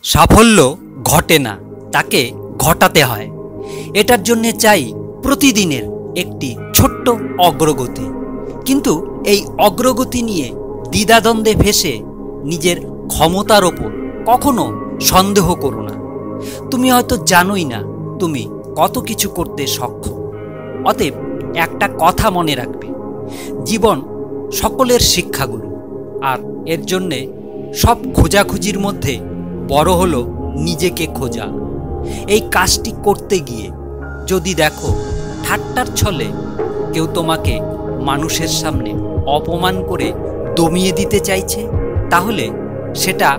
সাফল্য ঘটে না, তাকে ঘটাতে হয়। এটার জন্যে চাই প্রতিদিনের একটি ছোট্ট অগ্রগতি। কিন্তু এই অগ্রগতি নিয়ে দ্বিধাদ্বন্দ্বে ফেসে নিজের ক্ষমতার ওপর কখনো সন্দেহ করো না। তুমি হয়তো জানোই না তুমি কত কিছু করতে সক্ষম। অতএব একটা কথা মনে রাখবে, জীবন সকলের শিক্ষাগুরু, আর এর জন্যে সব খোঁজাখুঁজির মধ্যে বড় হলো নিজেকে খোঁজা। এই কাজটি করতে গিয়ে যদি দেখো ঠাট্টার ছলে কেউ তোমাকে মানুষের সামনে অপমান করে দমিয়ে দিতে চাইছে, তাহলে সেটা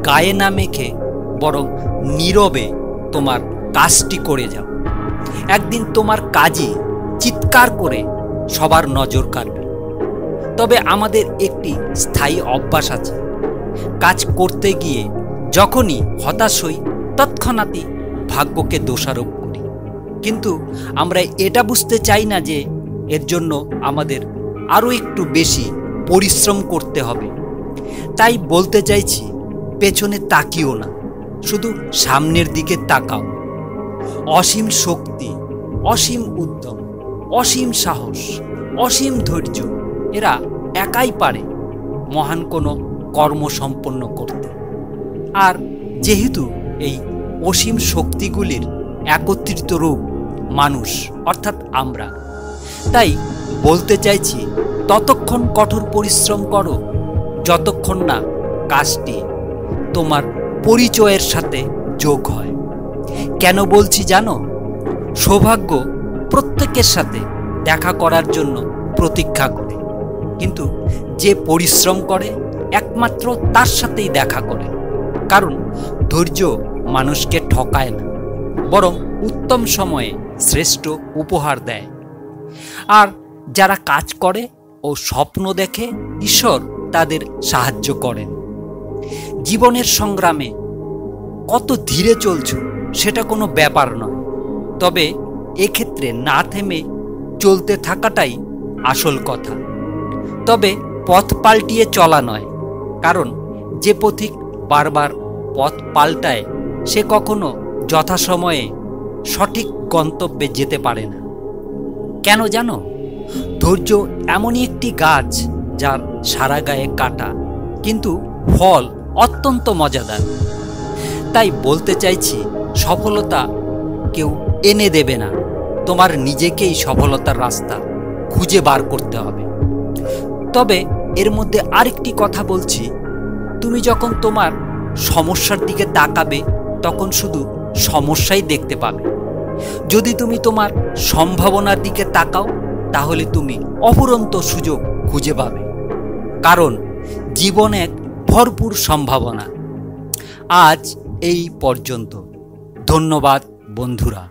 গায়ে না মেখে বরং নীরবে তোমার কাজটি করে যাও। একদিন তোমার কাজই চিৎকার করে সবার নজর কাড়বে। তবে আমাদের একটি স্থায়ী অভ্যাস আছে, কাজ করতে গিয়ে যখনই হতাশ হই তৎক্ষণাৎই ভাগ্যকে দোষারোপ করি। কিন্তু আমরা এটা বুঝতে চাই না যে এর জন্য আমাদের আরও একটু বেশি পরিশ্রম করতে হবে। তাই বলতে চাইছি, পেছনে তাকিও না, শুধু সামনের দিকে তাকাও। অসীম শক্তি, অসীম উদ্যম, অসীম সাহস, অসীম ধৈর্য, এরা একাই পারে মহান কোনো কর্ম সম্পন্ন করতে। আর যেহেতু এই অসীম শক্তিগুলির একত্রিত রূপ মানুষ, অর্থাৎ আমরা, তাই বলতে চাইছি ততক্ষণ কঠোর পরিশ্রম করো যতক্ষণ না কাজটি তোমার পরিচয়ের সাথে যোগ হয়। কেন বলছি জানো? সৌভাগ্য প্রত্যেকের সাথে দেখা করার জন্য প্রতীক্ষা করে, কিন্তু যে পরিশ্রম করে একমাত্র তার সাথেই দেখা করে। কারণ ধৈর্য মানুষকে ঠকায় না, বরং উত্তম সময়ে শ্রেষ্ঠ উপহার দেয়। আর যারা কাজ করে ও স্বপ্ন দেখে, ঈশ্বর তাদের সাহায্য করেন। জীবনের সংগ্রামে কত ধীরে চলছো সেটা কোনো ব্যাপার নয়, তবে এক্ষেত্রে না থেমে চলতে থাকাটাই আসল কথা। তবে পথ পাল্টিয়ে চলা নয়, কারণ যে পথিক বারবার পথ পাল্টায় সে কখনো যথাসময়ে সঠিক গন্তব্যে যেতে পারে না। কেন জানো? ধৈর্য এমনই একটি গাছ যার সারা গায়ে কাটা, কিন্তু ফল অত্যন্ত মজাদার। তাই বলতে চাইছি, সফলতা কেউ এনে দেবে না, তোমার নিজেকেই সফলতার রাস্তা খুঁজে বার করতে হবে। তবে এর মধ্যে আরেকটি কথা বলছি, তুমি যখন তোমার সমস্যার দিকে তাকাবে তখন শুধু সমস্যাই দেখতে পাবে। যদি তুমি তোমার সম্ভাবনার দিকে তাকাও তাহলে তুমি অফুরন্ত সুযোগ খুঁজে পাবে। কারণ জীবন এক ভরপুর সম্ভাবনা। আজ এই পর্যন্ত। ধন্যবাদ বন্ধুরা।